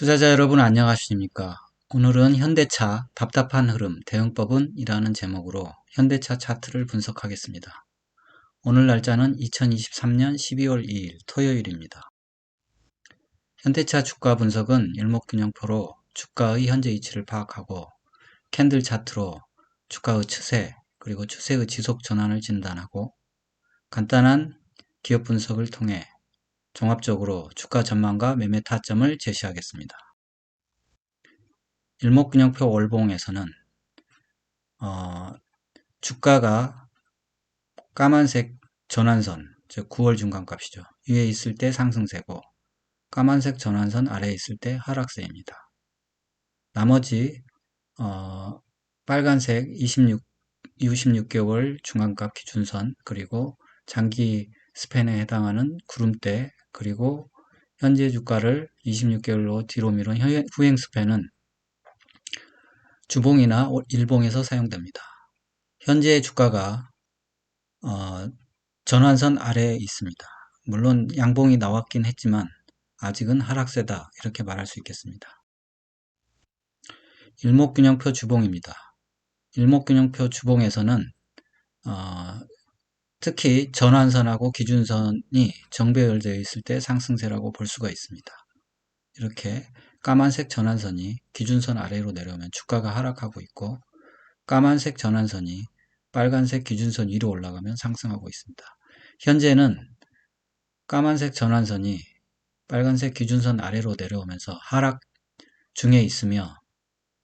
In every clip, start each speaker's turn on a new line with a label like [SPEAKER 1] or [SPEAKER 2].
[SPEAKER 1] 투자자 여러분 안녕하십니까? 오늘은 현대차 답답한 흐름 대응법은 이라는 제목으로 현대차 차트를 분석하겠습니다. 오늘 날짜는 2023년 12월 2일 토요일입니다. 현대차 주가 분석은 일목균형표로 주가의 현재 위치를 파악하고 캔들 차트로 주가의 추세 그리고 추세의 지속 전환을 진단하고 간단한 기업 분석을 통해 종합적으로 주가 전망과 매매 타점을 제시하겠습니다. 일목균형표 월봉에서는 주가가 까만색 전환선, 즉 9월 중간값이죠. 위에 있을 때 상승세고 까만색 전환선 아래에 있을 때 하락세입니다. 나머지 빨간색 26개월 중간값 기준선 그리고 장기 스팬에 해당하는 구름대 그리고 현재 주가를 26개월로 뒤로 미룬 후행 스팬은 주봉이나 일봉에서 사용됩니다. 현재 주가가 전환선 아래에 있습니다. 물론 양봉이 나왔긴 했지만 아직은 하락세다 이렇게 말할 수 있겠습니다. 일목균형표 주봉입니다. 일목균형표 주봉에서는 특히 전환선하고 기준선이 정배열되어 있을 때 상승세라고 볼 수가 있습니다. 이렇게 까만색 전환선이 기준선 아래로 내려오면 주가가 하락하고 있고 까만색 전환선이 빨간색 기준선 위로 올라가면 상승하고 있습니다. 현재는 까만색 전환선이 빨간색 기준선 아래로 내려오면서 하락 중에 있으며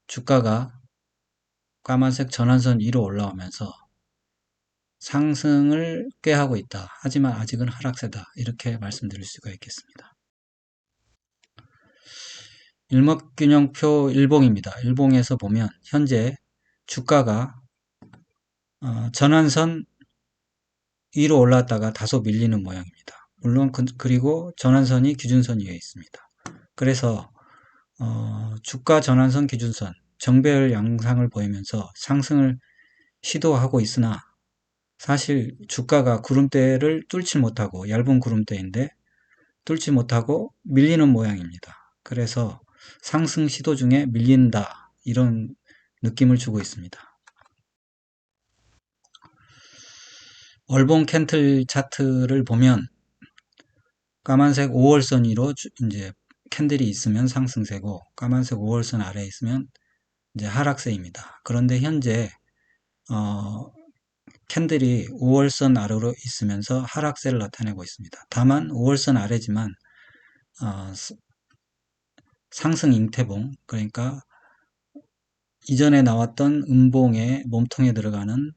[SPEAKER 1] 주가가 까만색 전환선 위로 올라오면서 상승을 꾀하고 있다. 하지만 아직은 하락세다. 이렇게 말씀드릴 수가 있겠습니다. 일목균형표 일봉입니다. 일봉에서 보면 현재 주가가 전환선 위로 올랐다가 다소 밀리는 모양입니다. 물론 그리고 전환선이 기준선 위에 있습니다. 그래서 주가 전환선 기준선 정배열 양상을 보이면서 상승을 시도하고 있으나 사실 주가가 구름대를 뚫지 못하고 얇은 구름대인데 뚫지 못하고 밀리는 모양입니다. 그래서 상승 시도 중에 밀린다 이런 느낌을 주고 있습니다. 월봉 캔틀 차트를 보면 까만색 5월선 위로 이제 캔들이 있으면 상승세고 까만색 5월선 아래에 있으면 이제 하락세입니다. 그런데 현재 캔들이 5월선 아래로 있으면서 하락세를 나타내고 있습니다. 다만 5월선 아래지만 상승 잉태봉 그러니까 이전에 나왔던 음봉의 몸통에 들어가는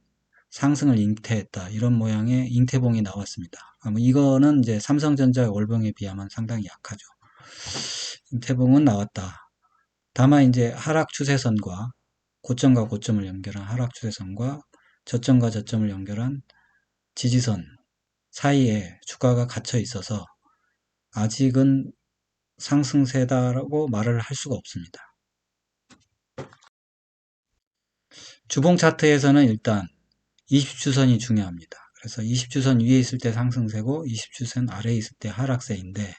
[SPEAKER 1] 상승을 잉태했다 이런 모양의 잉태봉이 나왔습니다. 이거는 이제 삼성전자 월봉에 비하면 상당히 약하죠. 잉태봉은 나왔다. 다만 이제 하락 추세선과 고점과 고점을 연결한 하락 추세선과 저점과 저점을 연결한 지지선 사이에 주가가 갇혀 있어서 아직은 상승세다라고 말을 할 수가 없습니다. 주봉 차트에서는 일단 20주선이 중요합니다. 그래서 20주선 위에 있을 때 상승세고 20주선 아래에 있을 때 하락세인데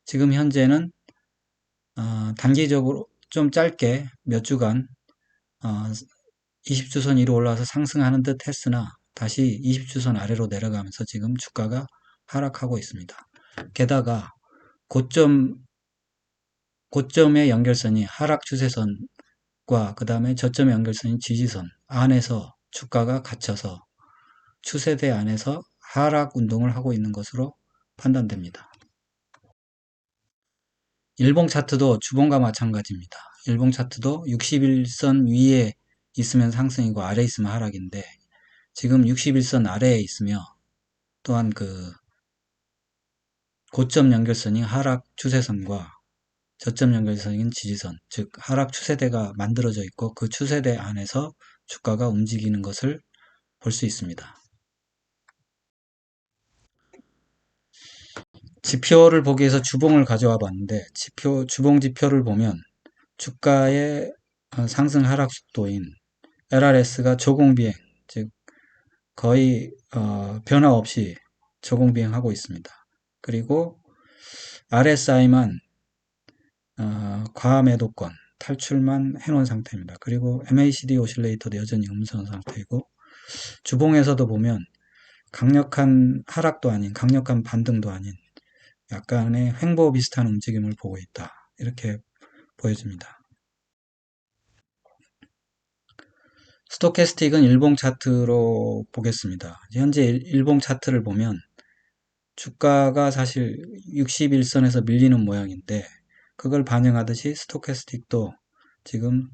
[SPEAKER 1] 지금 현재는 단기적으로 좀 짧게 몇 주간 20주선 위로 올라와서 상승하는 듯 했으나 다시 20주선 아래로 내려가면서 지금 주가가 하락하고 있습니다. 게다가 고점의 연결선이 하락 추세선과 그 다음에 저점의 연결선인 지지선 안에서 주가가 갇혀서 추세대 안에서 하락 운동을 하고 있는 것으로 판단됩니다. 일봉 차트도 주봉과 마찬가지입니다. 일봉 차트도 61선 위에 있으면 상승이고 아래에 있으면 하락인데 지금 61선 아래에 있으며 또한 그 고점 연결선이 하락 추세선과 저점 연결선인 지지선, 즉 하락 추세대가 만들어져 있고 그 추세대 안에서 주가가 움직이는 것을 볼 수 있습니다. 지표를 보기 위해서 주봉을 가져와 봤는데 주봉 지표를 보면 주가의 상승 하락 속도인 LRS가 저공비행, 즉 거의 변화 없이 저공비행하고 있습니다. 그리고 RSI만 과매도권 탈출만 해놓은 상태입니다. 그리고 MACD 오실레이터도 여전히 음선 상태이고, 주봉에서도 보면 강력한 하락도 아닌 강력한 반등도 아닌 약간의 횡보 비슷한 움직임을 보고 있다, 이렇게 보여집니다. 스토캐스틱은 일봉 차트로 보겠습니다. 현재 일봉 차트를 보면 주가가 사실 61선에서 밀리는 모양인데, 그걸 반영하듯이 스토캐스틱도 지금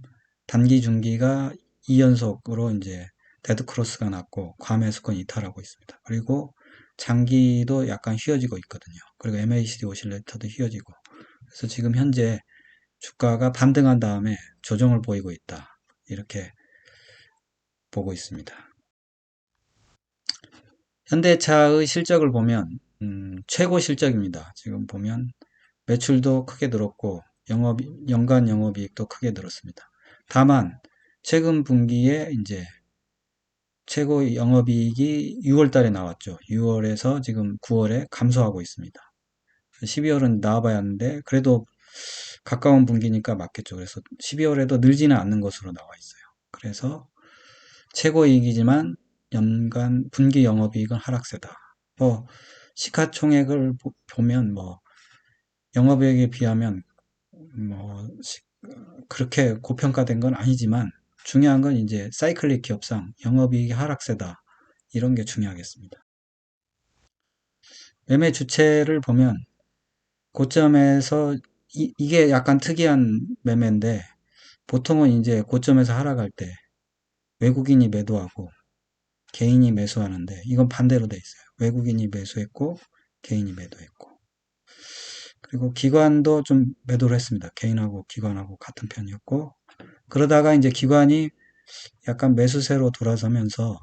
[SPEAKER 1] 단기 중기가 2연속으로 이제 데드크로스가 났고 과매수권 이탈하고 있습니다. 그리고 장기도 약간 휘어지고 있거든요. 그리고 MACD 오실레이터도 휘어지고, 그래서 지금 현재 주가가 반등한 다음에 조정을 보이고 있다, 이렇게 보고 있습니다. 현대차의 실적을 보면 최고 실적입니다. 지금 보면 매출도 크게 늘었고 연간 영업이익도 크게 늘었습니다. 다만 최근 분기에 이제 최고 영업이익이 6월 달에 나왔죠. 6월에서 지금 9월에 감소하고 있습니다. 12월은 나와봐야 하는데 그래도 가까운 분기니까 맞겠죠. 그래서 12월에도 늘지는 않는 것으로 나와 있어요. 그래서 최고이익이지만 연간 분기 영업이익은 하락세다. 뭐 시가총액을 보면 뭐 영업이익에 비하면 뭐 그렇게 고평가된 건 아니지만, 중요한 건 이제 사이클릭 기업상 영업이익이 하락세다, 이런 게 중요하겠습니다. 매매 주체를 보면 고점에서 이게 약간 특이한 매매인데, 보통은 이제 고점에서 하락할 때 외국인이 매도하고 개인이 매수하는데, 이건 반대로 돼 있어요. 외국인이 매수했고 개인이 매도했고, 그리고 기관도 좀 매도를 했습니다. 개인하고 기관하고 같은 편이었고, 그러다가 이제 기관이 약간 매수세로 돌아서면서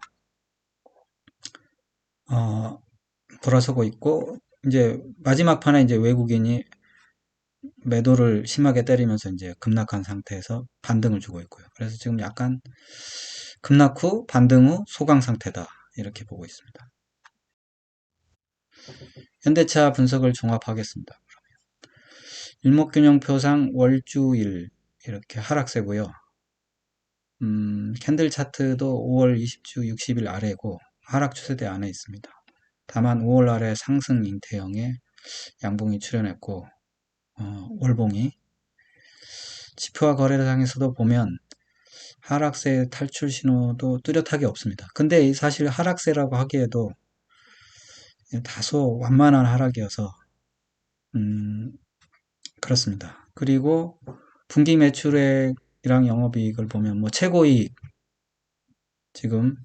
[SPEAKER 1] 어, 돌아서고 있고, 이제 마지막 판에 이제 외국인이 매도를 심하게 때리면서 이제 급락한 상태에서 반등을 주고 있고요. 그래서 지금 약간 급락 후 반등 후 소강 상태다, 이렇게 보고 있습니다. 현대차 분석을 종합하겠습니다. 일목균형표상 월주일 이렇게 하락세고요. 캔들 차트도 5월 20주 60일 아래고 하락 추세대 안에 있습니다. 다만 5월 아래 상승 잉태형의 양봉이 출현했고, 월봉이 지표와 거래량에서도 보면 하락세 탈출 신호도 뚜렷하게 없습니다. 근데 사실 하락세라고 하기에도 다소 완만한 하락이어서 그렇습니다. 그리고 분기 매출액이랑 영업이익을 보면 뭐 최고이익 지금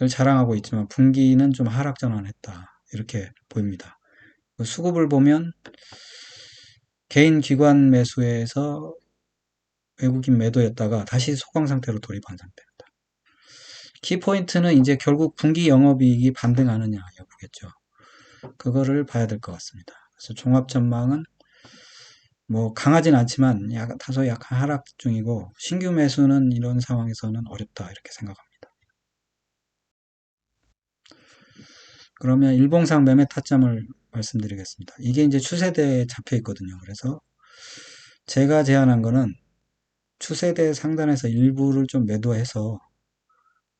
[SPEAKER 1] 자랑하고 있지만 분기는 좀 하락 전환했다, 이렇게 보입니다. 수급을 보면 개인 기관 매수에서 외국인 매도였다가 다시 소강 상태로 돌입한 상태입니다. 키포인트는 이제 결국 분기 영업이익이 반등하느냐 여부겠죠. 그거를 봐야 될 것 같습니다. 그래서 종합 전망은 뭐 강하진 않지만 다소 약간 하락 중이고, 신규 매수는 이런 상황에서는 어렵다, 이렇게 생각합니다. 그러면 일봉상 매매 타점을 말씀드리겠습니다. 이게 이제 추세대에 잡혀 있거든요. 그래서 제가 제안한 거는 추세대 상단에서 일부를 좀 매도해서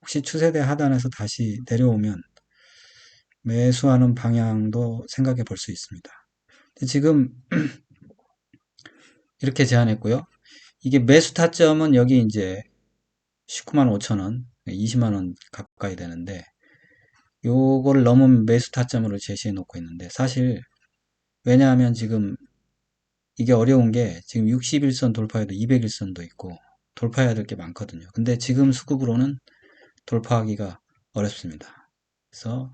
[SPEAKER 1] 혹시 추세대 하단에서 다시 내려오면 매수하는 방향도 생각해 볼 수 있습니다. 지금 이렇게 제안했고요. 이게 매수 타점은 여기 이제 19만 5천 원, 20만 원 가까이 되는데, 요거를 넘으면 매수 타점으로 제시해 놓고 있는데, 사실 왜냐하면 지금 이게 어려운 게 지금 61선 돌파해도 201선도 있고 돌파해야 될 게 많거든요. 근데 지금 수급으로는 돌파하기가 어렵습니다. 그래서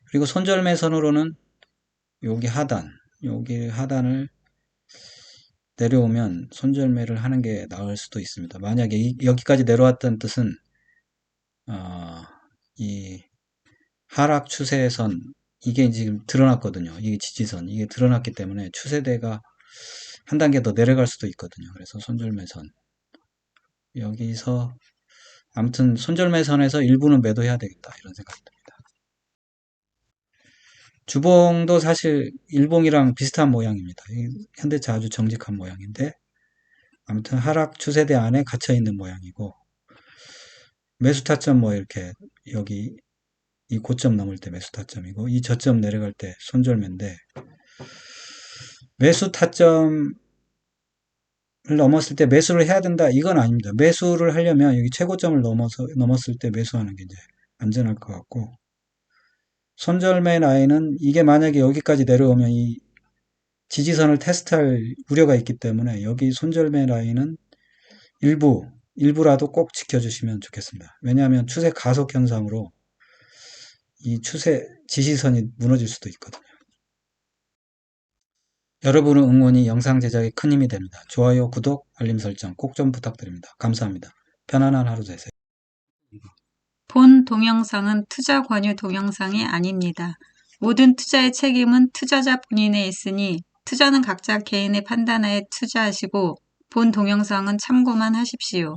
[SPEAKER 1] 그리고 손절매선으로는 여기 하단을 내려오면 손절매를 하는 게 나을 수도 있습니다. 만약에 여기까지 내려왔다는 뜻은 이 하락 추세선, 이게 지금 드러났거든요. 이게 지지선, 이게 드러났기 때문에 추세대가 한 단계 더 내려갈 수도 있거든요. 그래서 손절매선, 여기서 아무튼 손절매선에서 일부는 매도해야 되겠다, 이런 생각이 듭니다. 주봉도 사실 일봉이랑 비슷한 모양입니다. 현대차 아주 정직한 모양인데 아무튼 하락 추세대 안에 갇혀 있는 모양이고, 매수 타점 뭐 이렇게 여기 이 고점 넘을 때 매수 타점이고, 이 저점 내려갈 때 손절매인데, 매수 타점을 넘었을 때 매수를 해야 된다 이건 아닙니다. 매수를 하려면 여기 최고점을 넘었을 때 매수하는 게 이제 안전할 것 같고, 손절매 라인은 이게 만약에 여기까지 내려오면 이 지지선을 테스트할 우려가 있기 때문에 여기 손절매 라인은 일부라도 꼭 지켜주시면 좋겠습니다. 왜냐하면 추세 가속 현상으로 이 추세 지지선이 무너질 수도 있거든요. 여러분의 응원이 영상 제작에 큰 힘이 됩니다. 좋아요, 구독, 알림 설정 꼭 좀 부탁드립니다. 감사합니다. 편안한 하루 되세요.
[SPEAKER 2] 본 동영상은 투자 권유 동영상이 아닙니다. 모든 투자의 책임은 투자자 본인에 있으니 투자는 각자 개인의 판단하에 투자하시고 본 동영상은 참고만 하십시오.